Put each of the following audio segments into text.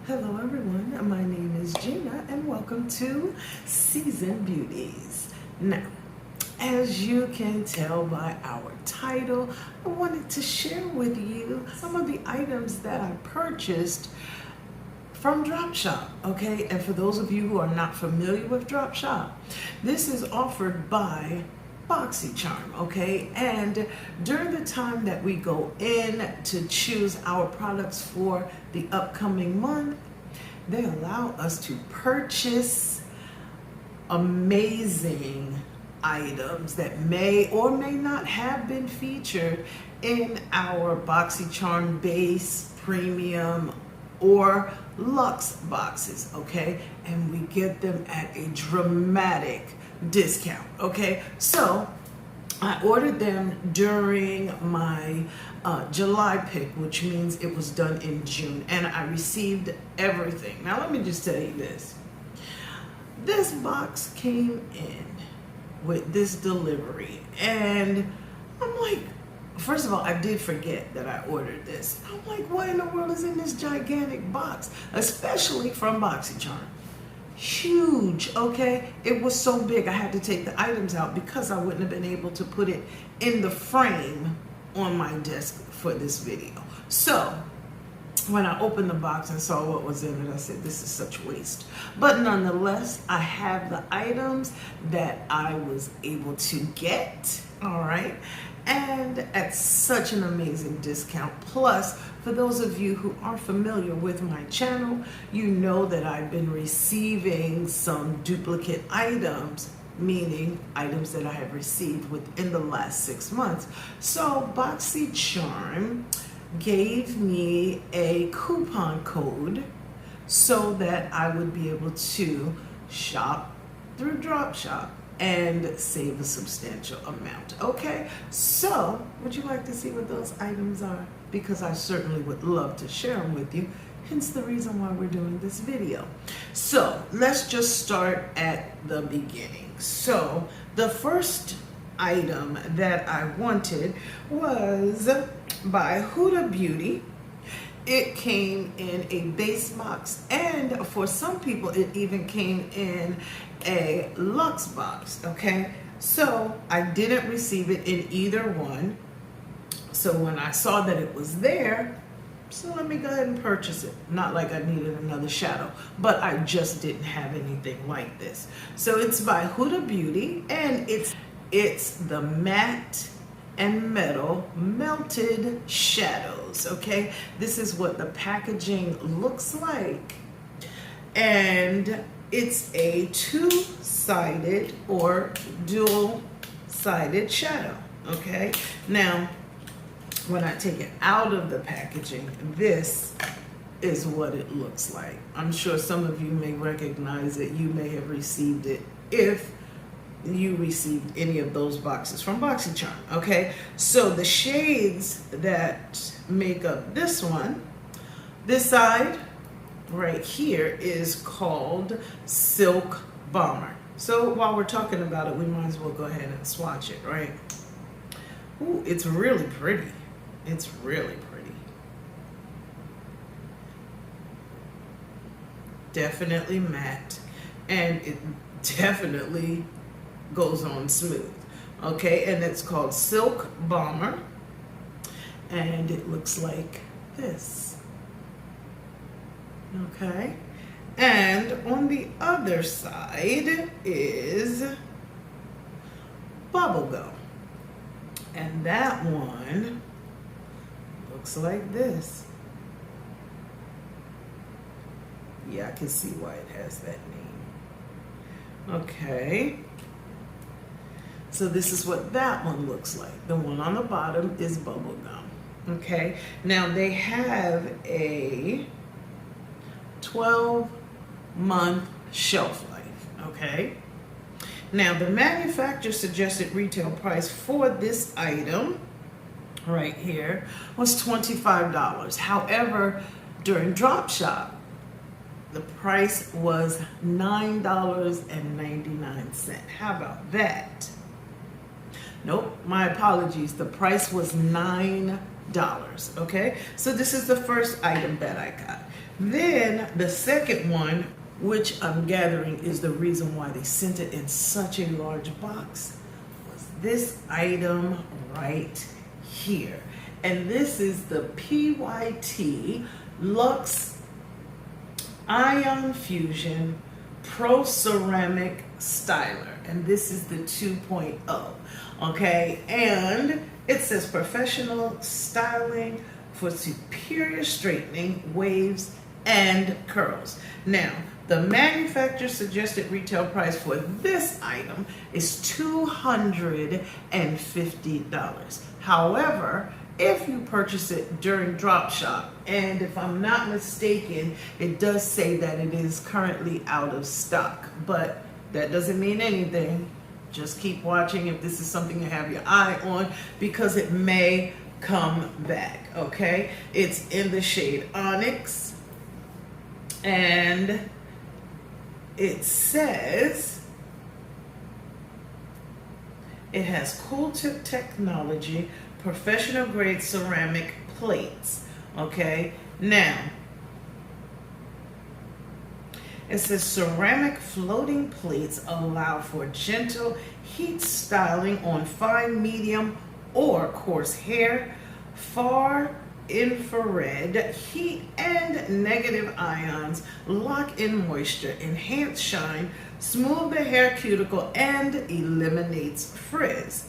Hello everyone, my name is Gina and welcome to Season Beauties. Now, as you can tell by our title, I wanted to share with you some of the items that I purchased from Dropshop, okay? And for those of you who are not familiar with Dropshop, this is offered by BOXYCHARM, okay? And during the time that we go in to choose our products for the upcoming month, they allow us to purchase amazing items that may or may not have been featured in our BOXYCHARM base, premium, or Luxe boxes, okay? And we get them at a dramatic discount, okay? So I ordered them during my July pick, which means it was done in June, and I received everything. Now let me just tell you this. This box came in with this delivery, and I'm like, first of all, I did forget that I ordered this. I'm like, what in the world is in this gigantic box? Especially from BOXYCHARM. Huge, okay? It was so big I had to take the items out because I wouldn't have been able to put it in the frame on my desk for this video. So when I opened the box and saw what was in it, I said, this is such waste. But nonetheless, I have the items that I was able to get, all right? And at such an amazing discount. Plus, for those of you who are familiar with my channel, you know that I've been receiving some duplicate items, meaning items that I have received within the last 6 months. So BOXYCHARM gave me a coupon code so that I would be able to shop through Dropshop and save a substantial amount. Okay, so would you like to see what those items are? Because I certainly would love to share them with you, hence the reason why we're doing this video. So let's just start at the beginning. So the first item that I wanted was by Huda Beauty. It came in a base box, and for some people it even came in a Luxe box, okay? So I didn't receive it in either one. So when I saw that it was there, so let me go ahead and purchase it. Not like I needed another shadow, but I just didn't have anything like this. So it's by Huda Beauty, and it's the matte and metal melted shadows, okay? This is what the packaging looks like. And it's a two-sided or dual-sided shadow, okay? Now, when I take it out of the packaging, this is what it looks like. I'm sure some of you may recognize it. You may have received it if you received any of those boxes from BOXYCHARM, okay? So the shades that make up this one, this side right here is called Silk Bomber. So while we're talking about it, we might as well go ahead and swatch it, right? Ooh, it's really pretty. It's really pretty. Definitely matte, and it definitely goes on smooth, okay? And it's called Silk Bomber, and it looks like this, okay? And on the other side is Bubblegum, and that one looks like this. Yeah, I can see why it has that name. Okay. So this is what that one looks like. The one on the bottom is Bubblegum. Okay. Now they have a 12-month shelf life. Okay. Now the manufacturer suggested retail price for this item right here was $25. However, during Dropshop, the price was $9.99. How about that? Nope, my apologies. The price was $9. Okay, so this is the first item that I got. Then the second one, which I'm gathering is the reason why they sent it in such a large box, was this item right here. And this is the PYT Luxe Ion Fusion Pro Ceramic Styler. And this is the 2.0. Okay, and it says professional styling for superior straightening, waves, and curls. Now, the manufacturer suggested retail price for this item is $250. However, if you purchase it during drop shop, and if I'm not mistaken, it does say that it is currently out of stock, but that doesn't mean anything. Just keep watching if this is something to have your eye on, because it may come back. Okay, it's in the shade Onyx, and it says it has cool tip technology, professional grade ceramic plates. Okay, now it says ceramic floating plates allow for gentle heat styling on fine, medium, or coarse hair, far infrared heat and negative ions lock in moisture, enhance shine, smooth the hair cuticle, and eliminates frizz.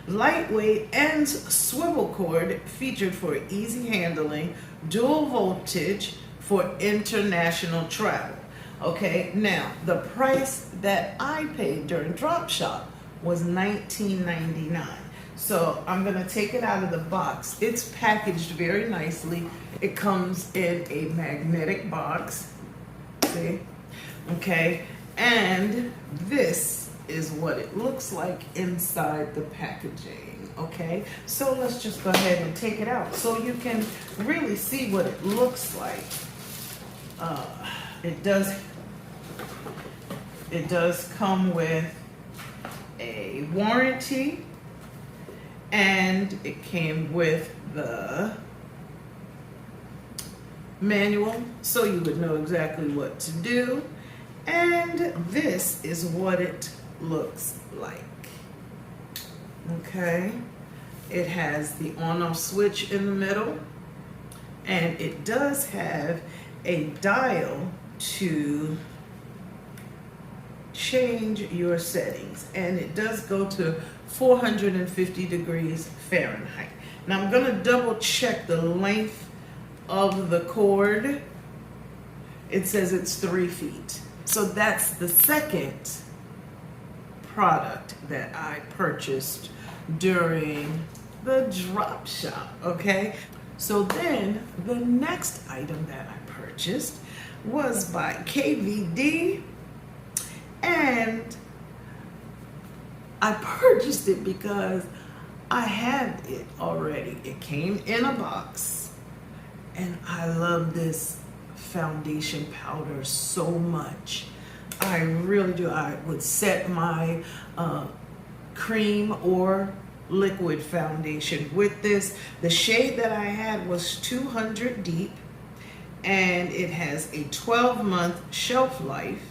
Lightweight and swivel cord featured for easy handling, dual voltage for international travel. Okay, now the price that I paid during drop shop was $19.99. So I'm gonna take it out of the box. It's packaged very nicely. It comes in a magnetic box, see? Okay, and this is what it looks like inside the packaging. Okay, so let's just go ahead and take it out so you can really see what it looks like. It does come with a warranty, and it came with the manual so you would know exactly what to do. And this is what it looks like. Okay, it has the on-off switch in the middle, and it does have a dial to change your settings, and it does go to 450 degrees Fahrenheit. Now I'm going to double check the length of the cord. It says it's 3 feet. So that's the second product that I purchased during the drop shop. Okay, so then the next item that I purchased was by KVD, and I purchased it because I had it already. It came in a box, and I love this foundation powder so much. I really do. I would set my cream or liquid foundation with this. The shade that I had was 200 deep, and it has a 12-month shelf life,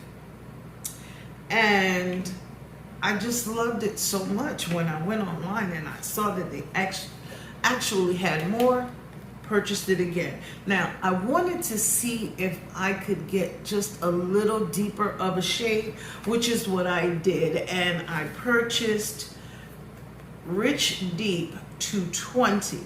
and I just loved it so much. When I went online and I saw that they actually had more, purchased it again. Now, I wanted to see if I could get just a little deeper of a shade, which is what I did, and I purchased Rich Deep 220.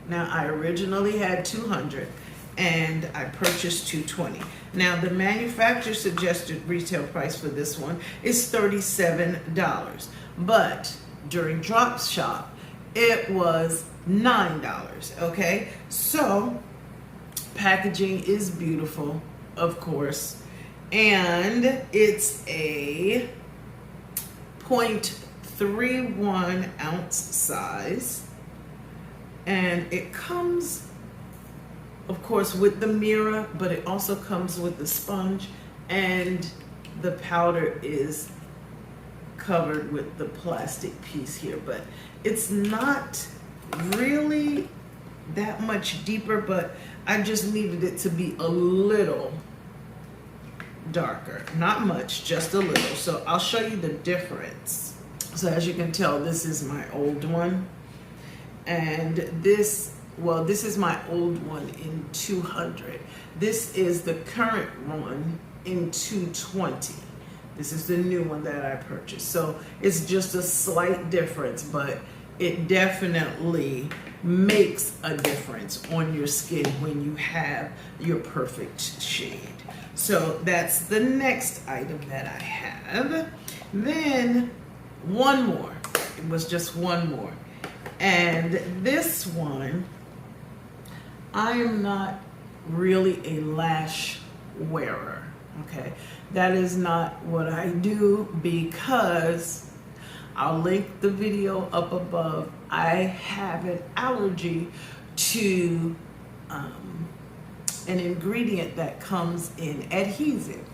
Now, I originally had 200, and I purchased 220. Now, the manufacturer suggested retail price for this one is $37, but during drop shop, it was $9, okay? So, packaging is beautiful, of course, and it's a 0.31 ounce size, and it comes, of course, with the mirror, but it also comes with the sponge, and the powder is covered with the plastic piece here, but it's not really that much deeper, but I just needed it to be a little darker. Not much, just a little. So I'll show you the difference. So as you can tell, this is my old one. And this is my old one in 200. This is the current one in 220. This is the new one that I purchased. So it's just a slight difference, but it definitely makes a difference on your skin when you have your perfect shade. So that's the next item that I have. Then one more. It was just one more. And this one, I am not really a lash wearer, okay? That is not what I do, because I'll link the video up above. I have an allergy to an ingredient that comes in adhesive.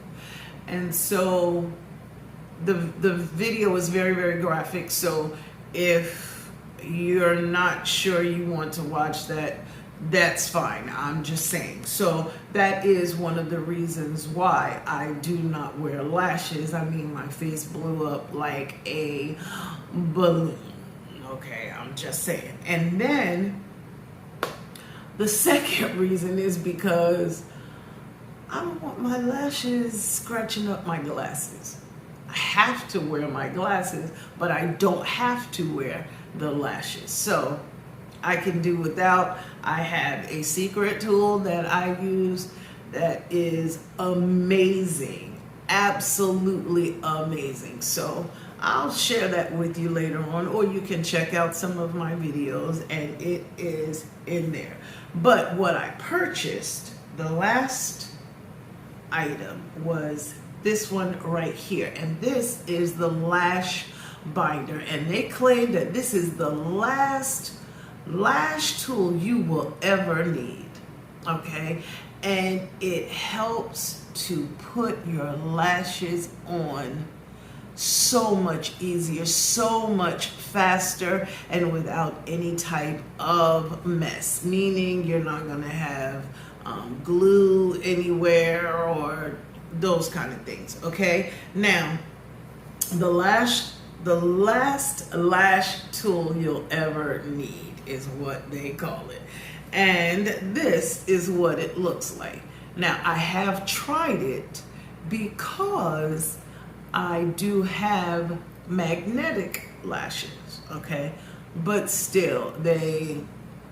And so the video is very, very graphic. So if you're not sure you want to watch that, that's fine. I'm just saying. So that is one of the reasons why I do not wear lashes. I mean, my face blew up like a balloon. Okay, I'm just saying. And then the second reason is because I don't want my lashes scratching up my glasses. I have to wear my glasses, but I don't have to wear the lashes. So I can do without. I have a secret tool that I use that is amazing, absolutely amazing. So I'll share that with you later on, or you can check out some of my videos and it is in there. But what I purchased, the last item, was this one right here. And this is the Lash binder. And they claim that this is the last lash tool you will ever need, okay? And it helps to put your lashes on so much easier, so much faster, and without any type of mess, meaning you're not gonna have glue anywhere or those kind of things, okay? Now, the last lash tool you'll ever need is what they call it. And this is what it looks like. Now, I have tried it because I do have magnetic lashes, okay? But still,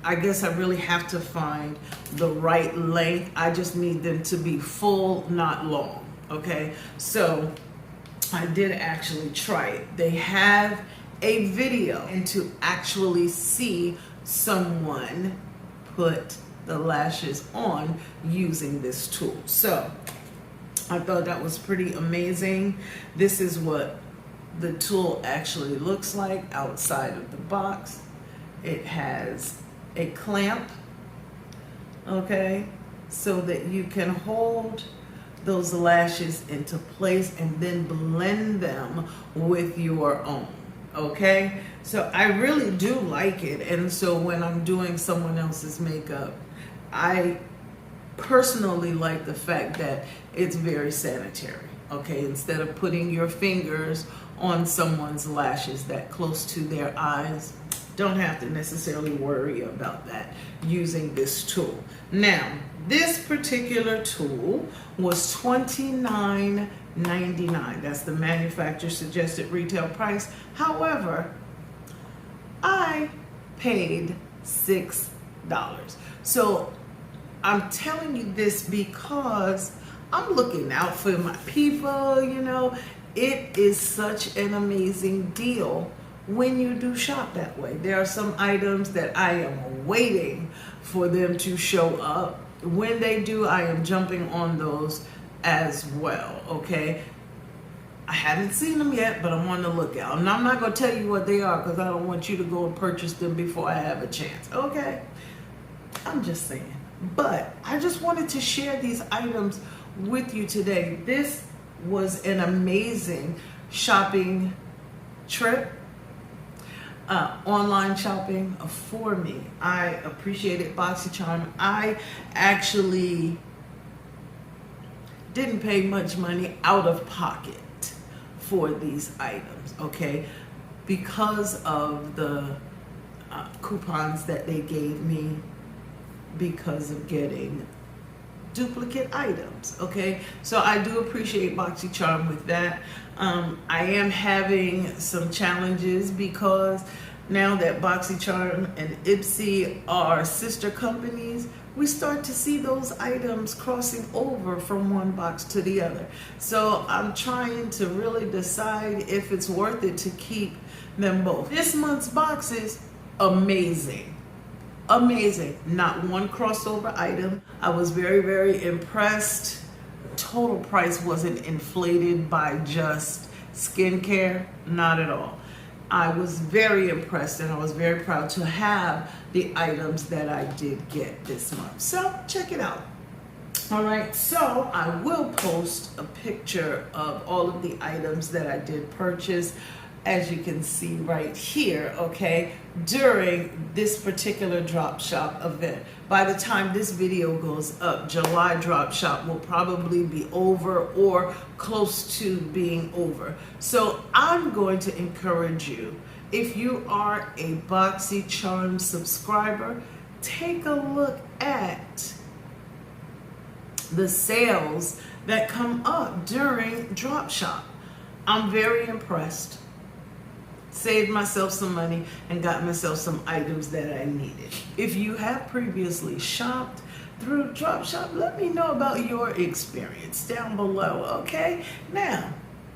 I guess I really have to find the right length. I just need them to be full, not long, okay? So I did actually try it. They have a video and to actually see someone put the lashes on using this tool. So I thought that was pretty amazing. This is what the tool actually looks like outside of the box. It has a clamp, okay, so that you can hold those lashes into place and then blend them with your own, okay? So I really do like it. And so when I'm doing someone else's makeup, I personally like the fact that it's very sanitary, okay? Instead of putting your fingers on someone's lashes that close to their eyes, don't have to necessarily worry about that using this tool. Now, this particular tool was $29.99. That's the manufacturer suggested retail price. However, I paid $6. So I'm telling you this because I'm looking out for my people, you know. It is such an amazing deal when you do shop that way. There are some items that I am waiting for them to show up. When they do, I am jumping on those as well, okay? I haven't seen them yet, but I'm on the lookout. And I'm not going to tell you what they are because I don't want you to go and purchase them before I have a chance, okay? I'm just saying. But I just wanted to share these items with you today. This was an amazing shopping trip. online shopping for me. I appreciated BOXYCHARM. I actually didn't pay much money out of pocket for these items, okay? Because of the coupons that they gave me because of getting duplicate items, okay? So I do appreciate BOXYCHARM with that. I am having some challenges because now that BOXYCHARM and Ipsy are sister companies, we start to see those items crossing over from one box to the other. So I'm trying to really decide if it's worth it to keep them both. This month's boxes, amazing. Amazing. Not one crossover item. I was very, very impressed. Total price wasn't inflated by just skincare, not at all. I was very impressed and I was very proud to have the items that I did get this month. So check it out. All right, so I will post a picture of all of the items that I did purchase, as you can see right here, okay, during this particular drop shop event. By the time this video goes up, July drop shop will probably be over or close to being over. So I'm going to encourage you, if you are a BOXYCHARM subscriber, take a look at the sales that come up during drop shop. I'm very impressed. Saved myself some money and got myself some items that I needed. If you have previously shopped through drop shop, let me know about your experience down below, okay? Now,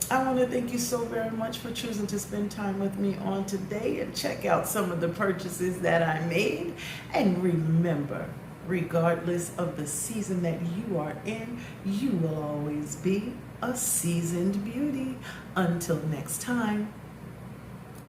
I want to thank you so very much for choosing to spend time with me on today and check out some of the purchases that I made. And remember, regardless of the season that you are in, you will always be a seasoned beauty. Until next time.